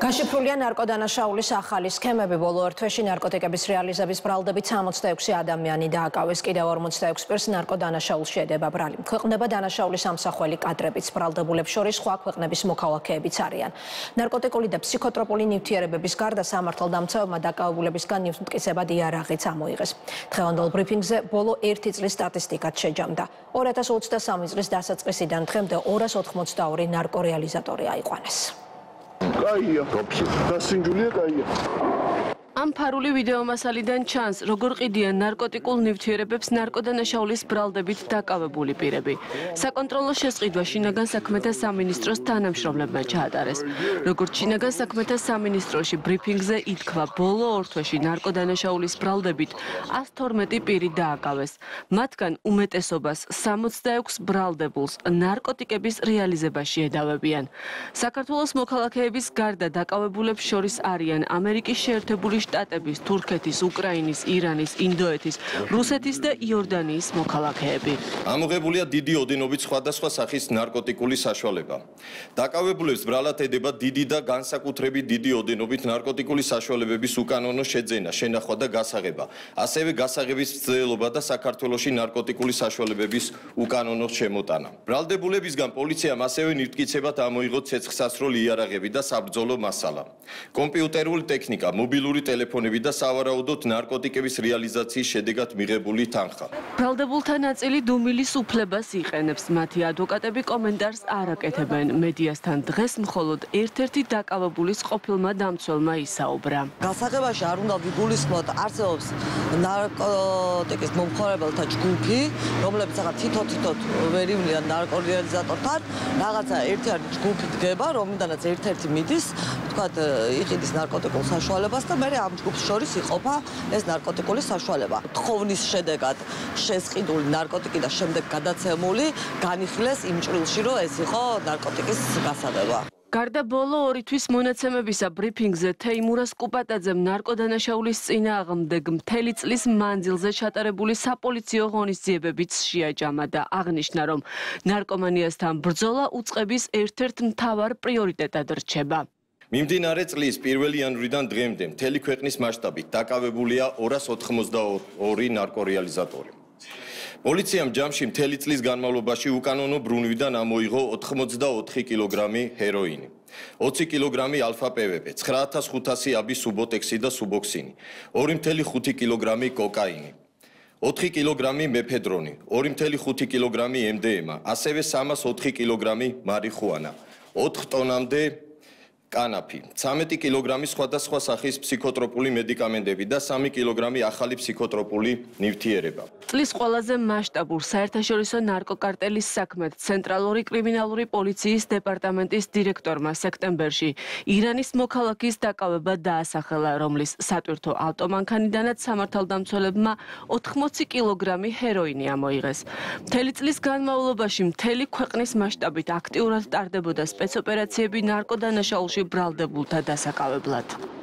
გაშიფრულია ნარკოდანაშაულის ახალი სქემები. ბოლო ორ თვეში ნარკოტიკების რეალიზების ბრალდებით 66 ადამიანი დააკავეს. კიდევ 46 პირს ნარკოდანაშაულს შეედება ბრალი. ქვეყნდება დანაშაულის ამსახველი კადრებიც. ბრალდებულებს შორის სხვა ქვეყნების მოქალაქეებიც არიან. ნარკოტიკული და ფსიქოტროპული ნივთიერებების გარდა სამართალდამცავებმა დაკავებულებისგან ნივთმტკიცებად იარაღიც ამოიღეს. დღევანდელ ბრიფინგზე ბოლო 1 წლის სტატისტიკაც შეჯამდა. 2023 წლის დასაწყისიდან დღემდე 282 ნარკორეალიზატორი აიყვანეს. Кайя, დასინჯულია კაია. Ამ ფარული ვიდეო მასალიდან ჩანს, როგორ ყიდიან ნარკოტიკულ ნივთიერებებს ნარკოდანაშაულის ბრალდებით დაკავებული პირები. საკონტროლო შესყიდვა შინაგან საქმეთა სამინისტროს თანამშრომლებმა ჩაატარეს. როგორც შინაგან საქმეთა სამინისტროში ბრიფინგზე ითქვა, ბოლო ორ თვეში ნარკოდანაშაულის ბრალდებით 112 პირი დააკავეს. მათგან უმეტესობას 66 ბრალდებულს ნარკოტიკების რეალიზებაში ედავებიან. საქართველოს მოქალაქეების გარდა დაკავებულებს შორის არიან ამერიკის შეერთებული შტატების, თურქეთის, უკრაინის, ირანის, ინდოეთის, რუსეთის და იორდანიის მოქალაქეები. ამოღებულია დიდი ოდენობით სხვადასხვა სახის ნარკოტიკული საშუალება. დაკავებულებს ბრალად ედება დიდი და განსაკუთრებით დიდი ოდენობით ნარკოტიკული საშუალებების უკანონო შეძენა, შენახვა და გასაღება, ასევე გასაღების მცდელობა და საქართველოში ნარკოტიკული საშუალებების უკანონო შემოტანა. ბრალდებულებისგან პოლიციამ ასევე ნივთმტკიცებად ამოიღო ცეცხლსასროლ იარაღები და საბრძოლო მასალა. კომპიუტერული ტექნიკა, მობილური ტელეფონები და სავარაუდოდ ნარკოტიკების რეალიზაციის შედეგად მიღებული თანხა. ბრალდებულთა ნაწილი დუმილის უფლებას იყენებს. მათი ადვოკატები კომენტარს არ აკეთებენ. მედიასთან დღეს მხოლოდ ერთ-ერთი დაკავებულის ყოფილმა დამცველმა ისაუბრა. გასაღებაში არ უნდა ვიგულისხმოთ, არსებობს ნარკოტიკის მომხმარებელთა ჯგუფი, რომლებიც ახლა თითო-თითოდ ვერ ივლიან ნარკორეალიზატორთან, რაღაცა ერთი ჯგუფი დგება, რომლიდანაც ერთ-ერთი მიდის, ვთქვათ, იყიდის ნარკოტიკულ საშუალებას და მე ამ ჯგუფს შორის იყოფა ეს ნარკოტიკული საშუალება. თხოვნის შედეგად შესყიდული ნარკოტიკი და შემდეგ გადაცემული განიხილეს იმ ჭრილში, რომ ეს იყო ნარკოტიკის გასაღება. გარდა ბოლო ორი თვის მონაცემებისა ბრიფინგზე თეიმურას კუპატაძემ ნარკოდანაშაულის წინააღმდეგ მთელი წლის მანძილზე ჩატარებული საპოლიციო ღონისძიებებიც შეაჯამა და აღნიშნა, რომ ნარკომანიასთან ბრძოლა უწყების ერთ-ერთ მთავარ პრიორიტეტად რჩება. მიმდინარე წლის 1 იანვრიდან დღემდე მთელი ქვეყნის მასშტაბით დაკავებულია 282 ნარკორეალიზატორი. პოლიციამ ჯამში მთელი წლის განმავლობაში უკანონო ბრუნვიდან ამოიღო 84 კილოგრამი ჰეროინი, 20 კილოგრამი ალფა-პვპ, 9500 აბი სუბოტექსი და სუბოქსინი, 2,5 კილოგრამი კოკაინი, 4 კილოგრამი მეფედრონი, 2,5 კილოგრამი MDMA, ასევე 304 კილოგრამი მარიხუანა, 4 ტონამდე კანაფი, 13 კილოგრამი სხვადასხვა სახის ფსიქოტროპული მედიკამენტები და 3 კილოგრამი ახალი ფსიქოტროპული ნივთიერება. წლის ყველაზე მასშტაბურ საერთაშორისო ნარკოკარტელის საქმედ ცენტრალური კრიმინალური პოლიციის დეპარტამენტის დირექტორმა სექტემბერში ირანის მოქალაქის დაკავება დაასახელა, რომლის სატვირთო ავტომანქანიდანაც სამართალდამცველებმა 80 კილოგრამი ჰეროინი ამოიღეს. მთელი წლის განმავლობაში მთელი ქვეყნის მასშტაბით აქტიურად ტარდებოდა სპეცოპერაციები ნარკოდანაშაულში ბრალდებულთა დასაკავებლად.